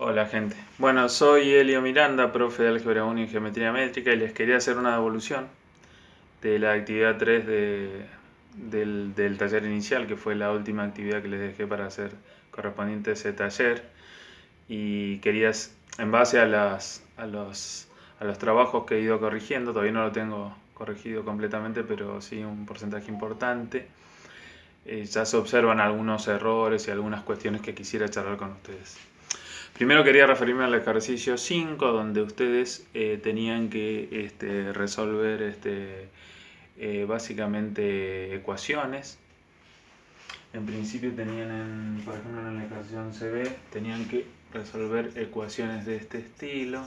Hola gente. Bueno, soy Elio Miranda, profe de Álgebra 1 y Geometría Métrica y les quería hacer una devolución de la actividad 3 del taller inicial, que fue la última actividad que les dejé para hacer correspondiente a ese taller. Y quería, en base a los trabajos que he ido corrigiendo, todavía no lo tengo corregido completamente, pero sí un porcentaje importante, ya se observan algunos errores y algunas cuestiones que quisiera charlar con ustedes. Primero quería referirme al ejercicio 5, donde ustedes tenían que resolver básicamente ecuaciones. En principio tenían, por ejemplo, en la ecuación CB, tenían que resolver ecuaciones de este estilo,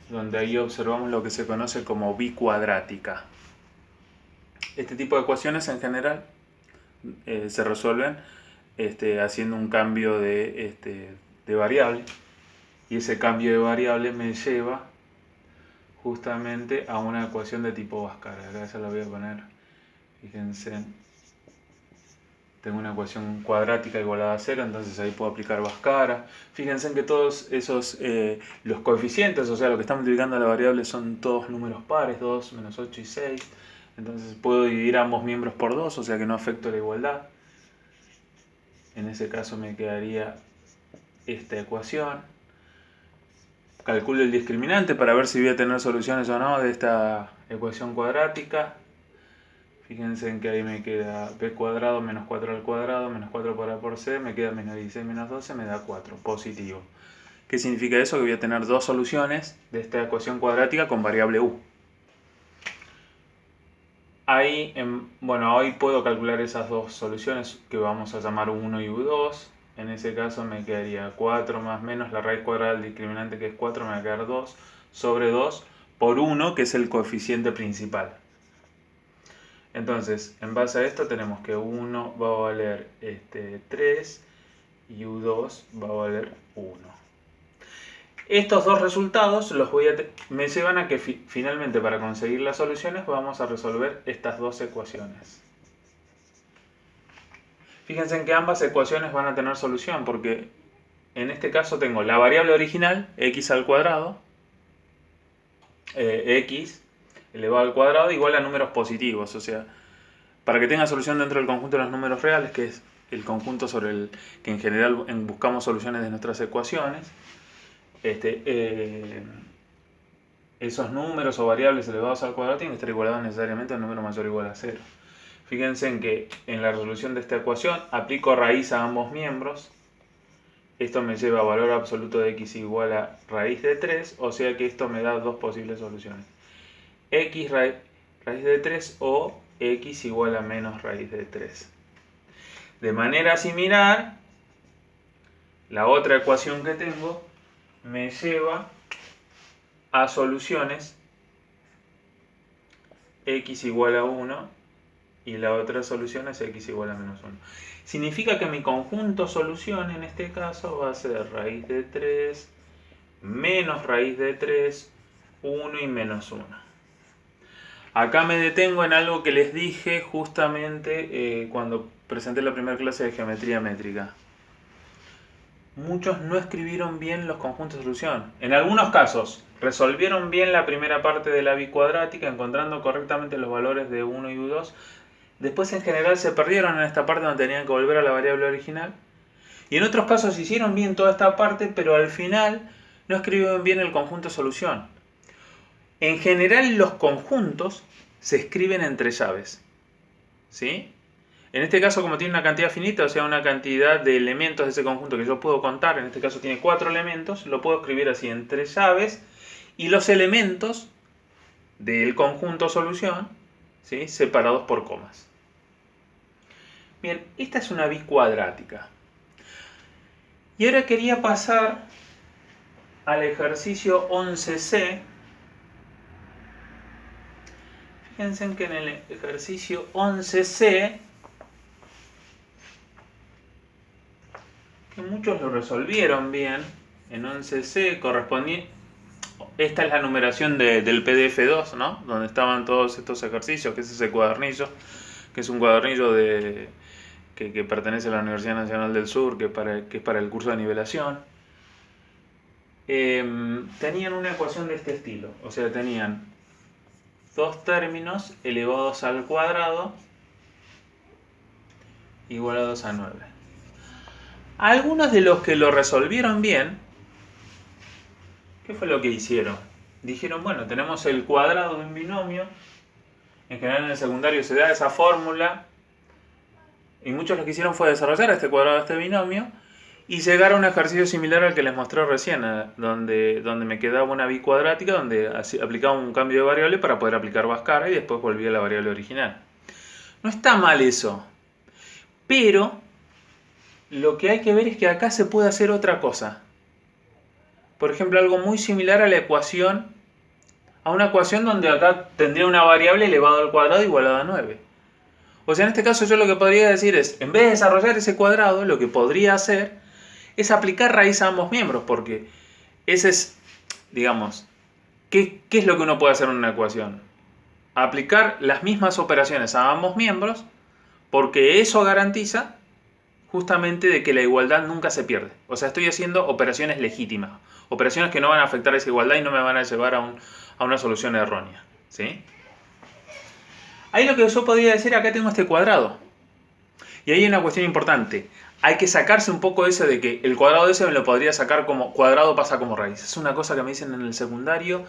donde ahí observamos lo que se conoce como bicuadrática. Este tipo de ecuaciones en general se resuelven haciendo un cambio de variable, y ese cambio de variable me lleva justamente a una ecuación de tipo Bhaskara. Acá ya la voy a poner, fíjense, tengo una ecuación cuadrática igualada a 0, entonces ahí puedo aplicar Bhaskara. Fíjense en que todos esos, los coeficientes, o sea, lo que está multiplicando la variable son todos números pares, 2, menos 8 y 6. Entonces puedo dividir ambos miembros por 2, o sea que no afecto la igualdad. En ese caso me quedaría esta ecuación. Calculo el discriminante para ver si voy a tener soluciones o no de esta ecuación cuadrática. Fíjense en que ahí me queda b cuadrado menos 4 al cuadrado menos 4 por c, me queda menos 16 menos 12, me da 4, positivo. ¿Qué significa eso? Que voy a tener dos soluciones de esta ecuación cuadrática con variable u. Ahí, bueno, hoy puedo calcular esas dos soluciones que vamos a llamar u1 y u2. En ese caso me quedaría 4 más menos la raíz cuadrada del discriminante, que es 4, me va a quedar 2 sobre 2 por 1, que es el coeficiente principal. Entonces, en base a esto tenemos que u1 va a valer 3 y u2 va a valer 1. Estos dos resultados me llevan a que finalmente, para conseguir las soluciones, vamos a resolver estas dos ecuaciones. Fíjense en que ambas ecuaciones van a tener solución, porque en este caso tengo la variable original, x al cuadrado, x elevado al cuadrado igual a números positivos. O sea, para que tenga solución dentro del conjunto de los números reales, que es el conjunto sobre el que en general buscamos soluciones de nuestras ecuaciones, esos números o variables elevados al cuadrado tienen que estar igualados necesariamente a un número mayor o igual a 0. Fíjense en que en la resolución de esta ecuación aplico raíz a ambos miembros. Esto me lleva a valor absoluto de x igual a raíz de 3, o sea que esto me da dos posibles soluciones. X raíz de 3 o x igual a menos raíz de 3. De manera similar, la otra ecuación que tengo me lleva a soluciones x igual a 1 y la otra solución es x igual a menos 1. Significa que mi conjunto solución en este caso va a ser raíz de 3 menos raíz de 3, 1 y menos 1. Acá me detengo en algo que les dije justamente cuando presenté la primera clase de geometría métrica. Muchos no escribieron bien los conjuntos de solución. En algunos casos resolvieron bien la primera parte de la bicuadrática, encontrando correctamente los valores de 1 y u2. Después en general se perdieron en esta parte donde tenían que volver a la variable original. Y en otros casos hicieron bien toda esta parte, pero al final no escribieron bien el conjunto de solución. En general los conjuntos se escriben entre llaves, ¿sí? En este caso, como tiene una cantidad finita, o sea, una cantidad de elementos de ese conjunto que yo puedo contar, en este caso tiene 4 elementos, lo puedo escribir así entre llaves, y los elementos del conjunto solución, ¿sí?, separados por comas. Bien, esta es una bicuadrática. Y ahora quería pasar al ejercicio 11C. Fíjense que en el ejercicio 11C, que muchos lo resolvieron bien, en 11C correspondía... Esta es la numeración del PDF2, ¿no?, donde estaban todos estos ejercicios, que es ese cuadernillo, que es un cuadernillo que pertenece a la Universidad Nacional del Sur, que es para el curso de nivelación, tenían una ecuación de este estilo. O sea, tenían dos términos elevados al cuadrado igualados a 9. Algunos de los que lo resolvieron bien, ¿qué fue lo que hicieron? Dijeron, bueno, tenemos el cuadrado de un binomio. En general en el secundario se da esa fórmula. Y muchos lo que hicieron fue desarrollar este cuadrado de este binomio y llegar a un ejercicio similar al que les mostré recién, donde me quedaba una bicuadrática, donde aplicaba un cambio de variable para poder aplicar Bhaskara y después volvía a la variable original. No está mal eso, pero lo que hay que ver es que acá se puede hacer otra cosa. Por ejemplo, algo muy similar a la ecuación, a una ecuación donde acá tendría una variable elevada al cuadrado igualada a 9. O sea, en este caso yo lo que podría decir es, en vez de desarrollar ese cuadrado, lo que podría hacer es aplicar raíz a ambos miembros, porque ese es, digamos, ¿qué es lo que uno puede hacer en una ecuación? Aplicar las mismas operaciones a ambos miembros, porque eso garantiza justamente de que la igualdad nunca se pierde. O sea, estoy haciendo operaciones legítimas, operaciones que no van a afectar esa igualdad y no me van a llevar a una solución errónea, ¿sí? Ahí lo que yo podría decir, acá tengo este cuadrado. Y ahí hay una cuestión importante. Hay que sacarse un poco eso de que el cuadrado de ese me lo podría sacar como cuadrado pasa como raíz. Es una cosa que me dicen en el secundario.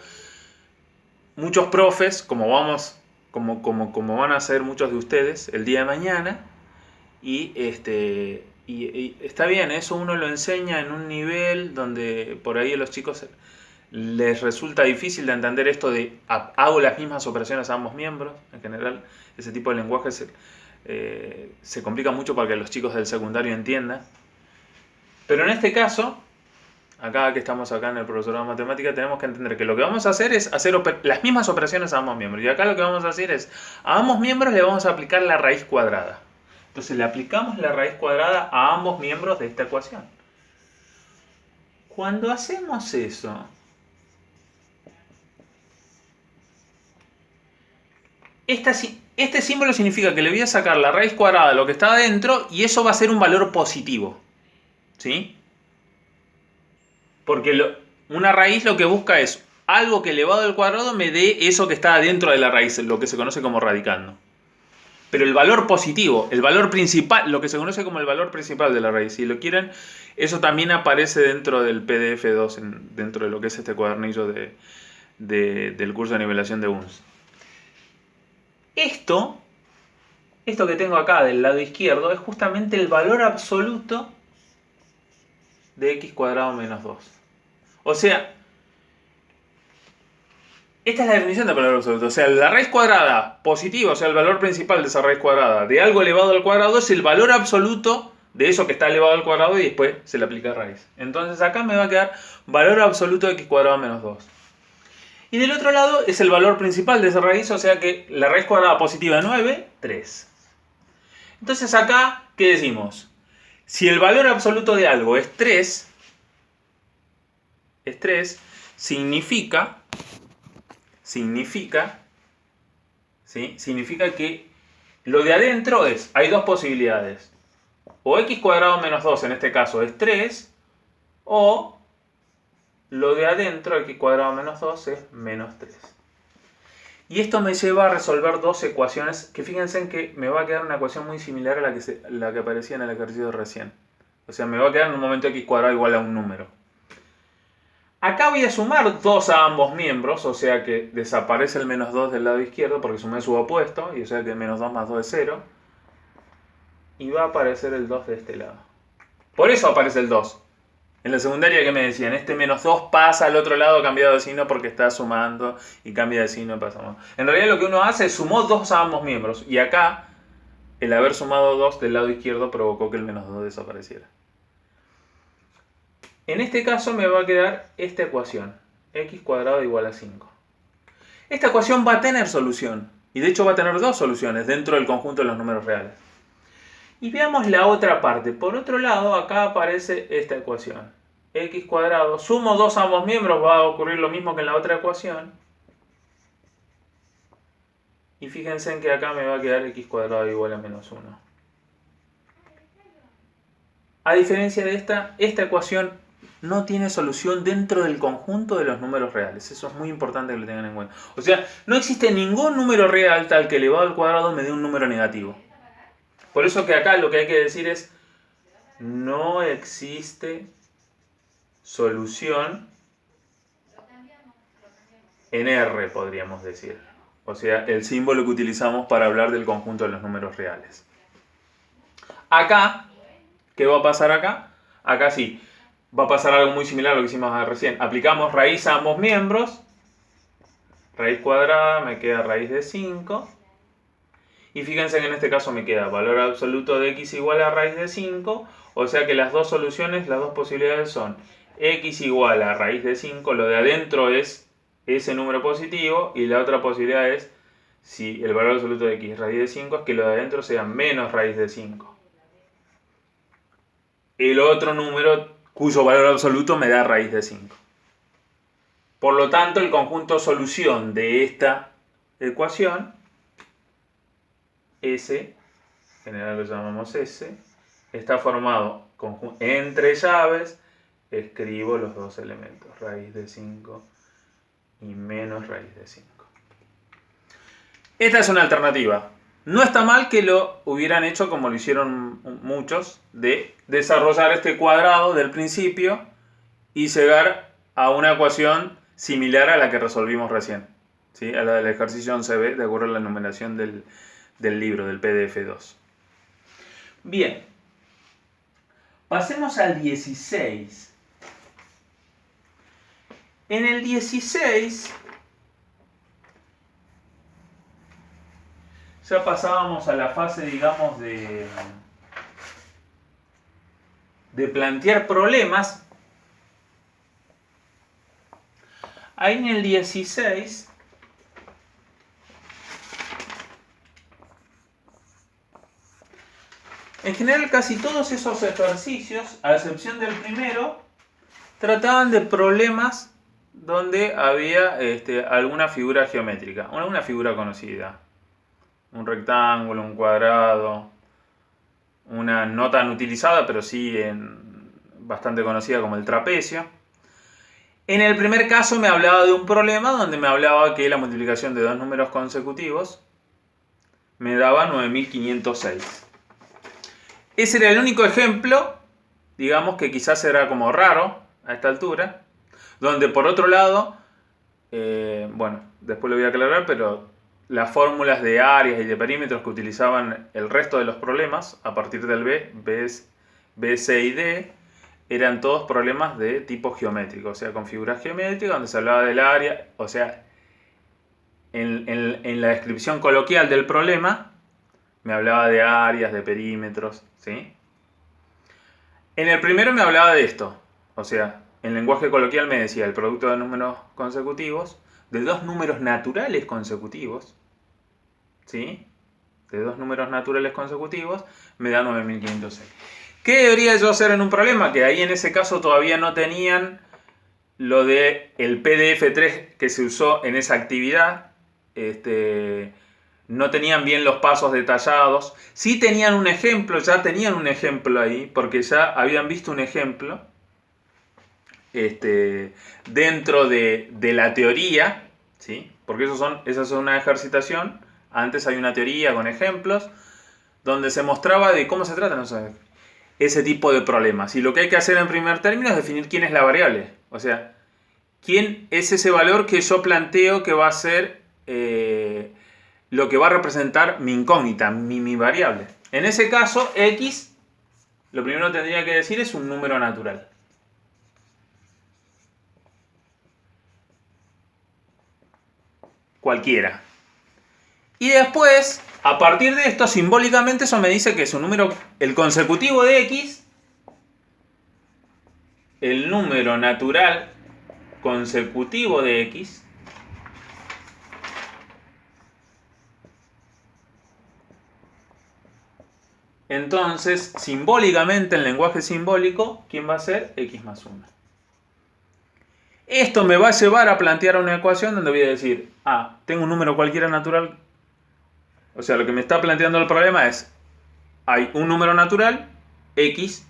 Muchos profes, como van a hacer muchos de ustedes el día de mañana. Y está bien, eso uno lo enseña en un nivel donde por ahí a los chicos les resulta difícil de entender esto de hago las mismas operaciones a ambos miembros. En general, ese tipo de lenguaje se complica mucho para que los chicos del secundario entiendan. Pero en este caso, acá que estamos acá en el profesorado de matemática, tenemos que entender que lo que vamos a hacer es hacer las mismas operaciones a ambos miembros. Y acá lo que vamos a hacer es, a ambos miembros le vamos a aplicar la raíz cuadrada. Entonces le aplicamos la raíz cuadrada a ambos miembros de esta ecuación. Cuando hacemos eso, este símbolo significa que le voy a sacar la raíz cuadrada de lo que está adentro y eso va a ser un valor positivo. ¿Sí? Porque una raíz lo que busca es algo que elevado al cuadrado me dé eso que está adentro de la raíz, lo que se conoce como radicando. Pero el valor positivo, el valor principal, lo que se conoce como el valor principal de la raíz, si lo quieren, eso también aparece dentro del PDF 2, dentro de lo que es este cuadernillo del curso de nivelación de UNS. Esto que tengo acá del lado izquierdo es justamente el valor absoluto de x cuadrado menos 2. O sea, esta es la definición de valor absoluto. O sea, la raíz cuadrada positiva, o sea, el valor principal de esa raíz cuadrada de algo elevado al cuadrado es el valor absoluto de eso que está elevado al cuadrado y después se le aplica raíz. Entonces acá me va a quedar valor absoluto de x cuadrado menos 2. Y del otro lado es el valor principal de esa raíz, o sea que la raíz cuadrada positiva de 9, 3. Entonces acá, ¿qué decimos? Si el valor absoluto de algo es 3, significa que lo de adentro hay dos posibilidades. O x cuadrado menos 2 en este caso es 3, o lo de adentro, x cuadrado menos 2, es menos 3. Y esto me lleva a resolver dos ecuaciones que fíjense en que me va a quedar una ecuación muy similar a la que aparecía en el ejercicio de recién. O sea, me va a quedar en un momento x cuadrado igual a un número. Acá voy a sumar 2 a ambos miembros, o sea que desaparece el menos 2 del lado izquierdo porque sumé su opuesto, y o sea que menos 2 más 2 es 0. Y va a aparecer el 2 de este lado. Por eso aparece el 2. En la secundaria, ¿qué me decían? Este menos 2 pasa al otro lado cambiado de signo porque está sumando y cambia de signo y pasa más. En realidad lo que uno hace es sumó 2 a ambos miembros. Y acá, el haber sumado 2 del lado izquierdo provocó que el menos 2 desapareciera. En este caso me va a quedar esta ecuación. X cuadrado igual a 5. Esta ecuación va a tener solución. Y de hecho va a tener dos soluciones dentro del conjunto de los números reales. Y veamos la otra parte. Por otro lado, acá aparece esta ecuación. X cuadrado, sumo 2 a ambos miembros, va a ocurrir lo mismo que en la otra ecuación. Y fíjense en que acá me va a quedar x cuadrado igual a menos 1. A diferencia de esta ecuación no tiene solución dentro del conjunto de los números reales. Eso es muy importante que lo tengan en cuenta. O sea, no existe ningún número real tal que elevado al cuadrado me dé un número negativo. Por eso que acá lo que hay que decir es, no existe solución en R, podríamos decir. O sea, el símbolo que utilizamos para hablar del conjunto de los números reales. Acá, ¿qué va a pasar acá? Acá sí, va a pasar algo muy similar a lo que hicimos recién. Aplicamos raíz a ambos miembros. Raíz cuadrada me queda raíz de 5. Y fíjense que en este caso me queda valor absoluto de x igual a raíz de 5. O sea que las dos soluciones, las dos posibilidades son x igual a raíz de 5. Lo de adentro es ese número positivo. Y la otra posibilidad es, si el valor absoluto de x es raíz de 5, es que lo de adentro sea menos raíz de 5. El otro número cuyo valor absoluto me da raíz de 5. Por lo tanto, el conjunto solución de esta ecuación, S, en general lo llamamos S, está formado entre llaves, escribo los dos elementos, raíz de 5 y menos raíz de 5. Esta es una alternativa. No está mal que lo hubieran hecho como lo hicieron muchos, de desarrollar este cuadrado del principio y llegar a una ecuación similar a la que resolvimos recién, ¿sí? A la del ejercicio 11b, de acuerdo a la numeración del libro, del PDF 2. Bien, pasemos al 16. En el 16... ya pasábamos a la fase, digamos, de plantear problemas. Ahí en el 16, en general casi todos esos ejercicios, a excepción del primero, trataban de problemas donde había alguna figura geométrica, alguna figura conocida. Un rectángulo, un cuadrado, una no tan utilizada, pero sí bastante conocida como el trapecio. En el primer caso me hablaba de un problema donde me hablaba que la multiplicación de dos números consecutivos me daba 9506. Ese era el único ejemplo, digamos que quizás era como raro a esta altura, donde por otro lado, bueno, después lo voy a aclarar, pero las fórmulas de áreas y de perímetros que utilizaban el resto de los problemas, a partir del B, C y D, eran todos problemas de tipo geométrico, o sea, con figuras geométricas, donde se hablaba del área, o sea, en la descripción coloquial del problema, me hablaba de áreas, de perímetros, ¿sí? En el primero me hablaba de esto, o sea, en lenguaje coloquial me decía el producto de números consecutivos, de dos números naturales consecutivos, ¿sí? De dos números naturales consecutivos, me da 9506. ¿Qué debería yo hacer en un problema? Que ahí en ese caso todavía no tenían lo de el PDF3 que se usó en esa actividad. No tenían bien los pasos detallados. Sí tenían un ejemplo, ya tenían un ejemplo ahí, porque ya habían visto un ejemplo dentro de la teoría, ¿sí? Porque esa es una ejercitación. Antes hay una teoría con ejemplos donde se mostraba de cómo se tratan ese tipo de problemas. Y lo que hay que hacer en primer término es definir quién es la variable. O sea, quién es ese valor que yo planteo que va a ser lo que va a representar mi incógnita, mi variable. En ese caso, x, lo primero que tendría que decir es un número natural. Cualquiera. Y después, a partir de esto, simbólicamente eso me dice que es un número, el consecutivo de x, el número natural consecutivo de x, entonces, simbólicamente, en lenguaje simbólico, ¿quién va a ser? X más 1. Esto me va a llevar a plantear una ecuación donde voy a decir, tengo un número cualquiera natural. O sea, lo que me está planteando el problema es, hay un número natural, x,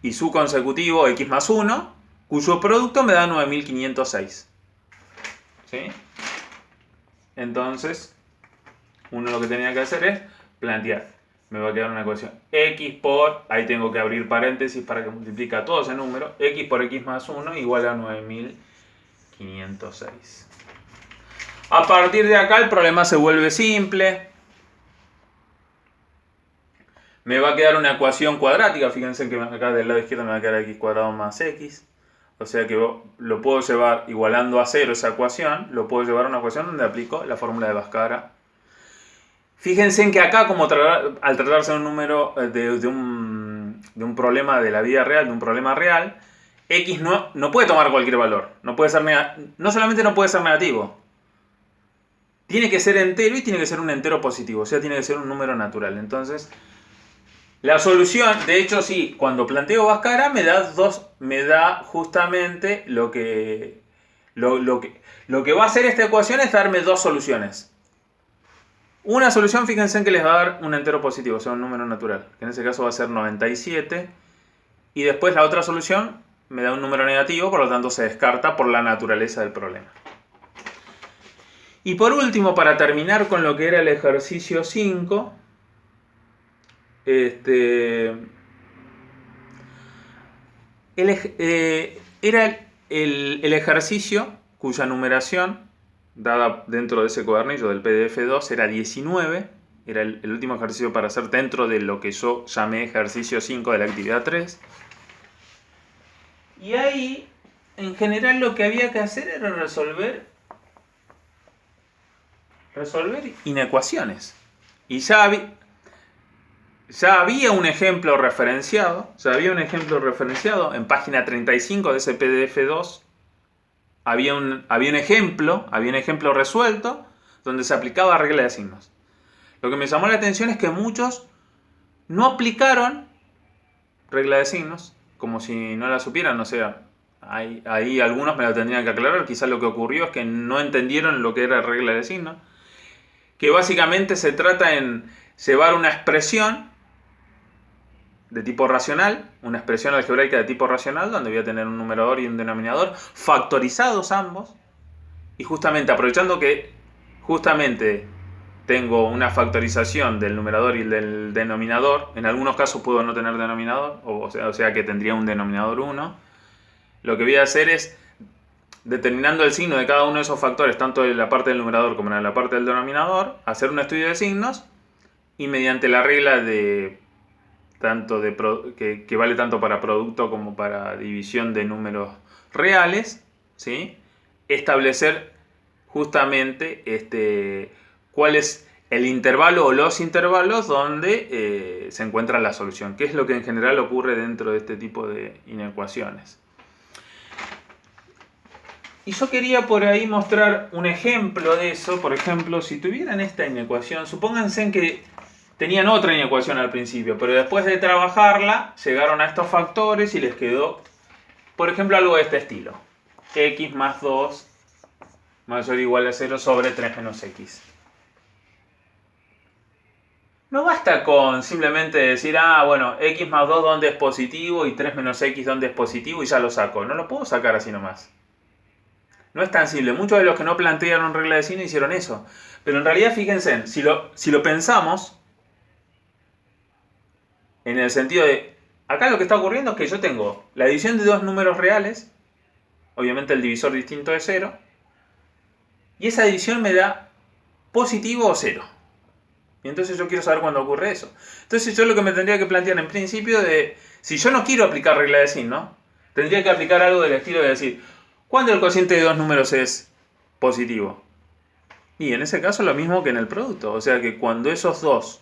y su consecutivo x más 1, cuyo producto me da 9506. ¿Sí? Entonces, uno lo que tenía que hacer es plantear. Me va a quedar una ecuación x por, ahí tengo que abrir paréntesis para que multiplique todo ese número, x por x más 1 igual a 9506. A partir de acá el problema se vuelve simple. Me va a quedar una ecuación cuadrática, fíjense que acá del lado izquierdo me va a quedar x cuadrado más x. O sea que lo puedo llevar igualando a 0 esa ecuación, lo puedo llevar a una ecuación donde aplico la fórmula de Bhaskara. Fíjense en que acá, como al tratarse de un número, de un problema de la vida real, de un problema real, x no puede tomar cualquier valor. No solamente no puede ser negativo, tiene que ser entero y tiene que ser un entero positivo, o sea, tiene que ser un número natural. Entonces, la solución, de hecho, sí, cuando planteo Bhaskara me da justamente lo que va a hacer esta ecuación es darme dos soluciones. Una solución, fíjense en que les va a dar un entero positivo, o sea, un número natural, que en ese caso va a ser 97. Y después la otra solución me da un número negativo, por lo tanto se descarta por la naturaleza del problema. Y por último, para terminar con lo que era el ejercicio 5, era el ejercicio cuya numeración dada dentro de ese cuadernillo del PDF2 era 19, era el último ejercicio para hacer dentro de lo que yo llamé ejercicio 5 de la actividad 3. Y ahí, en general, lo que había que hacer era resolver inecuaciones. Y ya había un ejemplo referenciado, en página 35 de ese PDF2. Había un ejemplo resuelto donde se aplicaba regla de signos. Lo que me llamó la atención es que muchos no aplicaron regla de signos, como si no la supieran, o sea, ahí algunos me la tendrían que aclarar. Quizás lo que ocurrió es que no entendieron lo que era regla de signos, que básicamente se trata en llevar una expresión de tipo racional, una expresión algebraica de tipo racional, donde voy a tener un numerador y un denominador factorizados ambos, y justamente aprovechando que tengo una factorización del numerador y del denominador, en algunos casos puedo no tener denominador, o sea que tendría un denominador 1, lo que voy a hacer es, determinando el signo de cada uno de esos factores, tanto en la parte del numerador como en la parte del denominador, hacer un estudio de signos, y mediante la regla que vale tanto para producto como para división de números reales, ¿sí?, establecer justamente cuál es el intervalo o los intervalos donde se encuentra la solución, que es lo que en general ocurre dentro de este tipo de inecuaciones. Y yo quería por ahí mostrar un ejemplo de eso. Por ejemplo, si tuvieran esta inecuación, supónganse en que tenían otra inecuación al principio, pero después de trabajarla, llegaron a estos factores y les quedó, por ejemplo, algo de este estilo. X más 2 mayor o igual a 0 sobre 3 menos x. No basta con simplemente decir, bueno, x más 2 donde es positivo y 3 menos x donde es positivo y ya lo saco. No lo puedo sacar así nomás. No es tan simple. Muchos de los que no plantearon regla de signos hicieron eso. Pero en realidad, fíjense, si lo pensamos, en el sentido de, acá lo que está ocurriendo es que yo tengo la división de dos números reales, obviamente el divisor distinto de 0, y esa división me da positivo o 0. Y entonces yo quiero saber cuándo ocurre eso. Entonces yo lo que me tendría que plantear en principio si yo no quiero aplicar regla de signos, tendría que aplicar algo del estilo de decir, ¿cuándo el cociente de dos números es positivo? Y en ese caso lo mismo que en el producto. O sea que cuando esos dos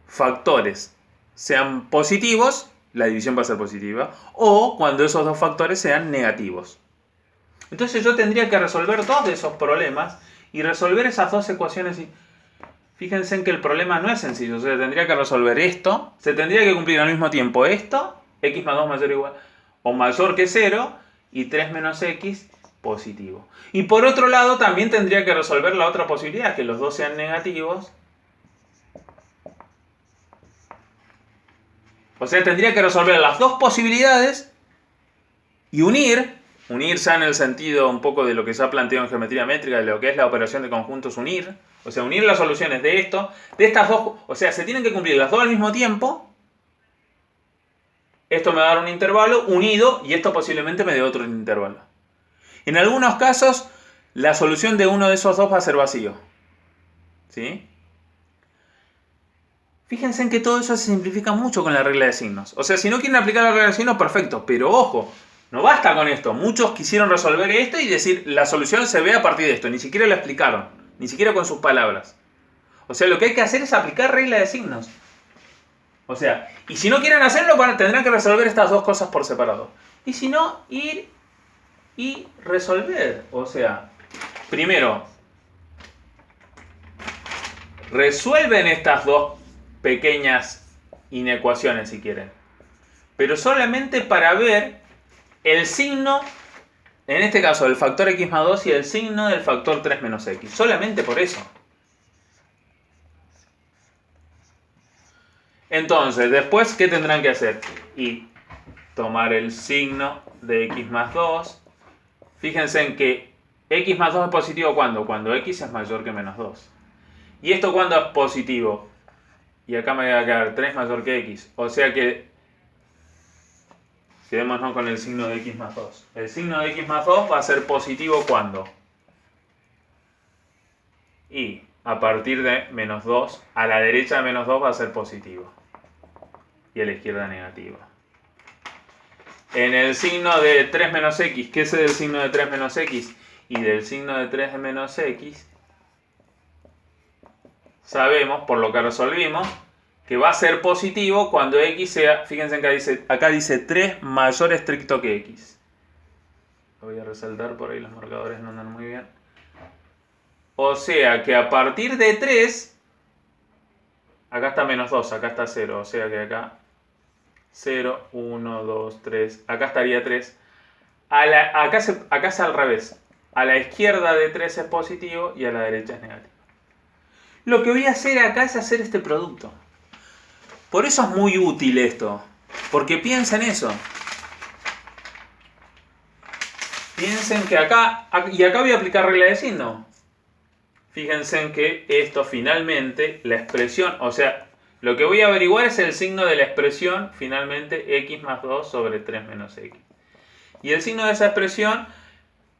factores sean positivos, la división va a ser positiva. O cuando esos dos factores sean negativos. Entonces yo tendría que resolver dos de esos problemas y resolver esas dos ecuaciones. Fíjense en que el problema no es sencillo. O sea, tendría que resolver esto. Se tendría que cumplir al mismo tiempo esto. X más 2 mayor o igual o mayor que 0. Y 3 menos x positivo. Y por otro lado también tendría que resolver la otra posibilidad, que los dos sean negativos. O sea, tendría que resolver las dos posibilidades y unir ya en el sentido un poco de lo que se ha planteado en geometría métrica, de lo que es la operación de conjuntos unir. O sea, unir las soluciones de esto, de estas dos. O sea, se tienen que cumplir las dos al mismo tiempo. Esto me va a dar un intervalo unido y esto posiblemente me dé otro intervalo. En algunos casos, la solución de uno de esos dos va a ser vacío. ¿Sí? Fíjense en que todo eso se simplifica mucho con la regla de signos. O sea, si no quieren aplicar la regla de signos, perfecto. Pero ojo, no basta con esto. Muchos quisieron resolver esto y decir la solución se ve a partir de esto. Ni siquiera lo explicaron. Ni siquiera con sus palabras. O sea, lo que hay que hacer es aplicar regla de signos. O sea, y si no quieren hacerlo, tendrán que resolver estas dos cosas por separado. Y si no, ir y resolver. O sea, primero, resuelven estas dos pequeñas inecuaciones si quieren. Pero solamente para ver el signo, en este caso del factor x más 2 y el signo del factor 3 menos x. Solamente por eso. Entonces, después, ¿qué tendrán que hacer? Y tomar el signo de x más 2. Fíjense en que x más 2 es positivo ¿cuándo? Cuando x es mayor que menos 2. ¿Y esto cuándo es positivo? Y acá me va a quedar 3 mayor que x. O sea que quedémonos con el signo de x más 2. El signo de x más 2 va a ser positivo ¿cuándo? Y a partir de menos 2, a la derecha de menos 2 va a ser positivo. Y a la izquierda negativo. En el signo de 3 menos x, ¿qué es el signo de 3 menos x? Y del signo de 3 menos x, sabemos, por lo que resolvimos, que va a ser positivo cuando x sea, fíjense que acá dice 3 mayor estricto que x. Lo voy a resaltar, por ahí los marcadores no andan muy bien. O sea que a partir de 3, acá está menos 2, acá está 0, o sea que acá 0, 1, 2, 3, acá estaría 3. Acá es al revés. A la izquierda de 3 es positivo y a la derecha es negativo. Lo que voy a hacer acá es hacer este producto. Por eso es muy útil esto. Porque piensen eso. Piensen que acá, y acá voy a aplicar regla de signo. Fíjense en que esto finalmente, la expresión, o sea, lo que voy a averiguar es el signo de la expresión, finalmente, x más 2 sobre 3 menos x. Y el signo de esa expresión,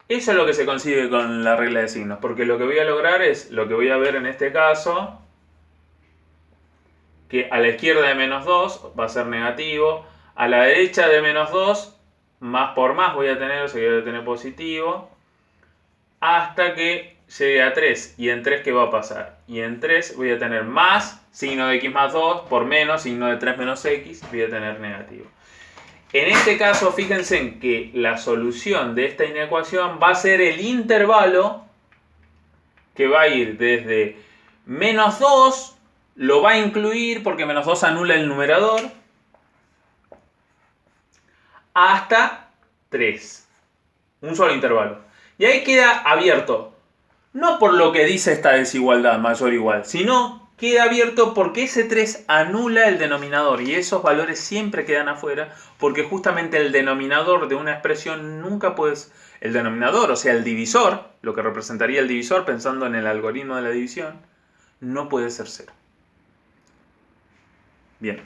eso es lo que se consigue con la regla de signos. Porque lo que voy a lograr es, lo que voy a ver en este caso, que a la izquierda de menos 2 va a ser negativo, a la derecha de menos 2, más por más voy a tener, o sea, voy a tener positivo, hasta que llegue a 3. ¿Y en 3 qué va a pasar? Y en 3 voy a tener más signo de x más 2 por menos signo de 3 menos x, voy a tener negativo. En este caso, fíjense en que la solución de esta inecuación va a ser el intervalo que va a ir desde menos 2, lo va a incluir porque menos 2 anula el numerador, hasta 3. Un solo intervalo. Y ahí queda abierto. No por lo que dice esta desigualdad mayor o igual, sino queda abierto porque ese 3 anula el denominador y esos valores siempre quedan afuera porque justamente el denominador de una expresión nunca puede... El denominador, o sea el divisor, lo que representaría el divisor pensando en el algoritmo de la división, no puede ser 0. Bien.